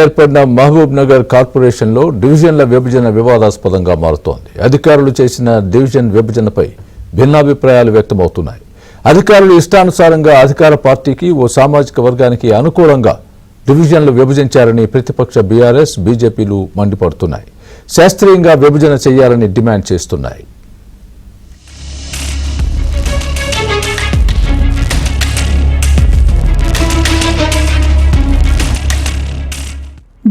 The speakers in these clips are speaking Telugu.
ఏర్పడిన మహబూబ్ నగర్ కార్పొరేషన్ లో డివిజన్ల విభజన వివాదాస్పదంగా మారుతోంది. అధికారులు చేసిన డివిజన్ విభజనపై భిన్నాభిప్రాయాలు వ్యక్తమవుతున్నాయి. అధికారులు ఇష్టానుసారంగా అధికార పార్టీకి ఓ సామాజిక వర్గానికి అనుకూలంగా డివిజన్లు విభజించారని ప్రతిపక్ష బీఆర్ఎస్, బీజేపీలు మండిపడుతున్నాయి. శాస్త్రీయంగా విభజన చేయాలని డిమాండ్ చేస్తున్నాయి.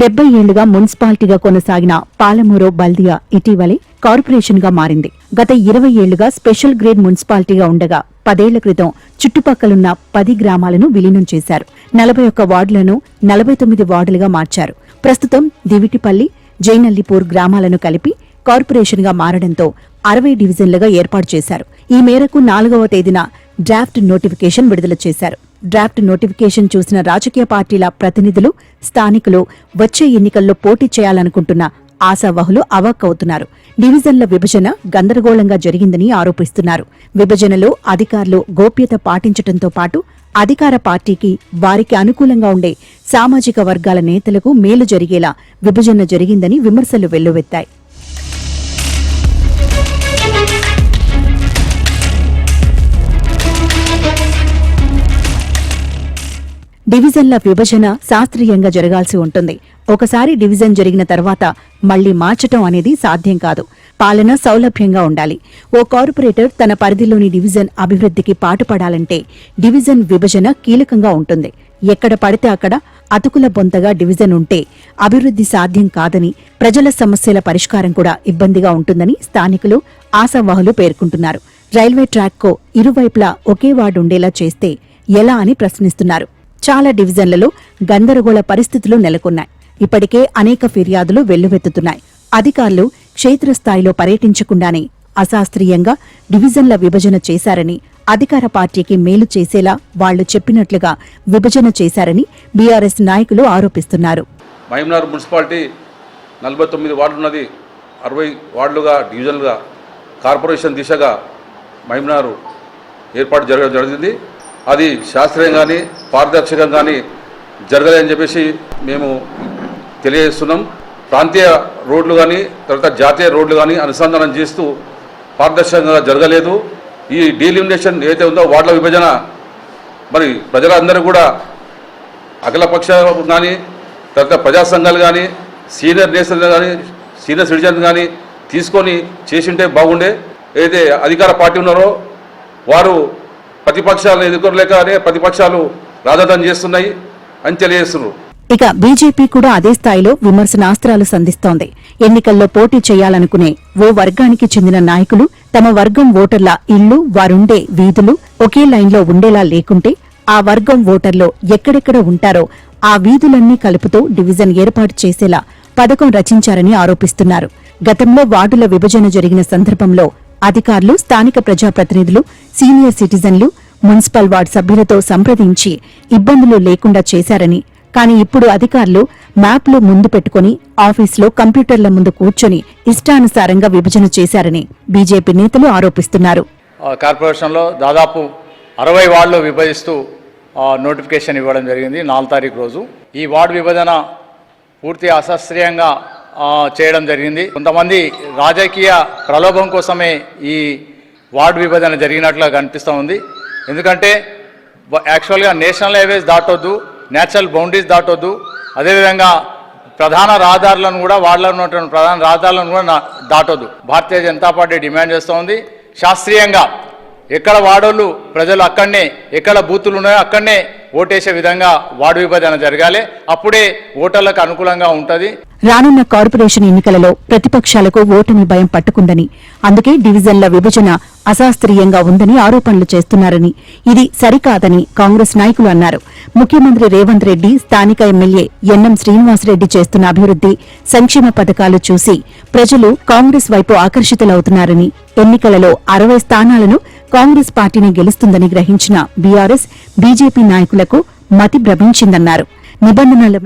70 ఏళ్లుగా మున్సిపాలిటీగా కొనసాగిన పాలమూరు బల్దియా ఇటీవలే కార్పొరేషన్ గా మారింది. గత 20 ఏళ్లుగా స్పెషల్ గ్రేడ్ మున్సిపాలిటీగా ఉండగా 10 ఏళ్ల క్రితం చుట్టుపక్కలున్న 10 గ్రామాలను విలీనం చేశారు. 41 వార్డులను 49 వార్డులుగా మార్చారు. ప్రస్తుతం దివిటిపల్లి, జైనల్లిపూర్ గ్రామాలను కలిపి కార్పొరేషన్ గా మారడంతో 60 డివిజన్లుగా ఏర్పాటు చేశారు. ఈ మేరకు 4వ తేదీన డ్రాఫ్ట్ నోటిఫికేషన్ విడుదల చేశారు. డ్రాఫ్ట్ నోటిఫికేషన్ చూసిన రాజకీయ పార్టీల ప్రతినిధులు, స్థానికులు వచ్చే ఎన్నికల్లో పోటీ చేయాలనుకుంటున్న ఆశావహులు అవాక్కవుతున్నారు. డివిజన్ల విభజన గందరగోళంగా జరిగిందని ఆరోపిస్తున్నారు. విభజనలో అధికారులు గోప్యత పాటించడంతో పాటు అధికార పార్టీకి, వారికి అనుకూలంగా ఉండే సామాజిక వర్గాల నేతలకు మేలు జరిగేలా విభజన జరిగిందని విమర్శలు వెల్లువెత్తాయి. డివిజన్ల విభజన శాస్త్రీయంగా జరగాల్సి ఉంటుంది. ఒకసారి డివిజన్ జరిగిన తర్వాత మళ్లీ మార్చటం అనేది సాధ్యం కాదు. పాలన సౌలభ్యంగా ఉండాలి. ఓ కార్పొరేటర్ తన పరిధిలోని డివిజన్ అభివృద్ధికి పాటుపడాలంటే డివిజన్ విభజన కీలకంగా ఉంటుంది. ఎక్కడ పడితే అక్కడ అతుకుల బొంతగా డివిజన్ ఉంటే అభివృద్ధి సాధ్యం కాదని, ప్రజల సమస్యల పరిష్కారం కూడా ఇబ్బందిగా ఉంటుందని స్థానికులు, ఆశావాహులు పేర్కొంటున్నారు. రైల్వే ట్రాక్కు ఇరువైపులా ఒకే వార్డు ఉండేలా చేస్తే ఎలా అని ప్రశ్నిస్తున్నారు. చాలా డివిజన్లలో గందరగోళ పరిస్థితులు నెలకొన్నాయి. ఇప్పటికే అనేక ఫిర్యాదులు వెల్లువెత్తుతున్నాయి. అధికారులు క్షేత్రస్థాయిలో పర్యటించకుండానే అశాస్త్రీయంగా డివిజన్ల విభజన చేశారని, అధికార పార్టీకి మేలు చేసేలా వాళ్లు చెప్పినట్లుగా విభజన చేశారని బీఆర్ఎస్ నాయకులు ఆరోపిస్తున్నారు. మహబూబ్నగర్ మున్సిపాలిటీ 49 వార్డులున్నది. 60 వార్డులుగా డివిజన్లుగా కార్పొరేషన్ దిశగా మహబూబ్నగర్ ఏర్పాటు జరిగింది. అది శాస్త్రీయంగాని పారదర్శకంగాని జరగలేదని చెప్పేసి మేము తెలియజేస్తున్నాం. ప్రాంతీయ రోడ్లు కానీ తర్వాత జాతీయ రోడ్లు కానీ అనుసంధానం చేస్తూ పారదర్శకంగా జరగలేదు. ఈ డీలిమినేషన్ ఏదైతే ఉందో వార్డుల విభజన మరి ప్రజలందరూ కూడా అఖిలపక్షాలు కానీ తర్వాత ప్రజా సంఘాలు కానీ సీనియర్ నేషనల్ కానీ సీనియర్ సిటిజన్ కానీ తీసుకొని చేసింటే బాగుండే. ఏదైతే అధికార పార్టీ ఉన్నారో వారు ప్రతిపక్షాలను ఎదుర్కోలేకనే ప్రతిపక్షాలు రాజధాని చేస్తున్నాయి అని తెలియజేస్తున్నారు. ఇక బీజేపీ కూడా అదే స్థాయిలో విమర్శనాస్త్రాలు సంధిస్తోంది. ఎన్నికల్లో పోటీ చేయాలనుకునే ఓ వర్గానికి చెందిన నాయకులు తమ వర్గం ఓటర్ల ఇళ్లు, వారుండే వీధులు ఒకే లైన్లో ఉండేలా లేకుంటే ఆ వర్గం ఓటర్లు ఎక్కడెక్కడ ఉంటారో ఆ వీధులన్నీ కలుపుతూ డివిజన్ ఏర్పాటు చేసేలా పథకం రచించారని ఆరోపిస్తున్నారు. గతంలో వార్డుల విభజన జరిగిన సందర్భంలో అధికారులు, స్థానిక ప్రజాప్రతినిధులు, సీనియర్ సిటిజన్లు, మున్సిపల్ వార్డు సభ్యులతో సంప్రదించి ఇబ్బందులు లేకుండా చేశారని, కానీ ఇప్పుడు అధికారులు మ్యాప్లు ముందు పెట్టుకుని ఆఫీసులో కంప్యూటర్ల ముందు కూర్చొని ఇష్టానుసారంగా విభజన చేశారని బీజేపీ నేతలు ఆరోపిస్తున్నారు. కార్పొరేషన్లో దాదాపు 60 వార్డులు విభజిస్తూ నోటిఫికేషన్ ఇవ్వడం జరిగింది 4వ తారీఖు రోజు. ఈ వార్డు విభజన పూర్తి అశాస్త్రీయంగా చేయడం జరిగింది. కొంతమంది రాజకీయ ప్రలోభం కోసమే ఈ వార్డు విభజన జరిగినట్లుగా కనిపిస్తూ ఉంది. ఎందుకంటే యాక్చువల్గా నేషనల్ హైవేస్ దాటొద్దు, నేచురల్ బౌండరీస్ దాటొద్దు, అదేవిధంగా ప్రధాన రహదారులను కూడా వార్డులో ఉన్నటువంటి ప్రధాన రహదారులను కూడా దాటొద్దు. భారతీయ జనతా పార్టీ డిమాండ్ చేస్తూ ఉంది శాస్త్రీయంగా ఎక్కడ వార్డులు ప్రజలు అక్కడనే, ఎక్కడ బూతులు ఉన్నాయో అక్కడనే ఓటేసే విధంగా వార్డు విభజన జరగాలి. అప్పుడే ఓటర్లకు అనుకూలంగా ఉంటుంది. రానున్న కార్పొరేషన్ ఎన్నికలలో ప్రతిపక్షాలకు ఓటమి భయం పట్టుకుందని, అందుకే డివిజన్ల విభజన అశాస్త్రీయంగా ఉందని ఆరోపణలు చేస్తున్నారని, ఇది సరికాదని కాంగ్రెస్ నాయకులు అన్నారు. ముఖ్యమంత్రి రేవంత్ రెడ్డి, స్థానిక ఎమ్మెల్యే ఎన్ఎం శ్రీనివాసరెడ్డి చేస్తున్న అభివృద్ధి, సంక్షేమ పథకాలు చూసి ప్రజలు కాంగ్రెస్ వైపు ఆకర్షితులవుతున్నారని, ఎన్నికలలో 60 స్థానాలను కాంగ్రెస్ పార్టీని గెలుస్తుందని గ్రహించిన బీఆర్ఎస్, బీజేపీ నాయకులకు మతి భ్రమించిందన్నారు. నిబంధనల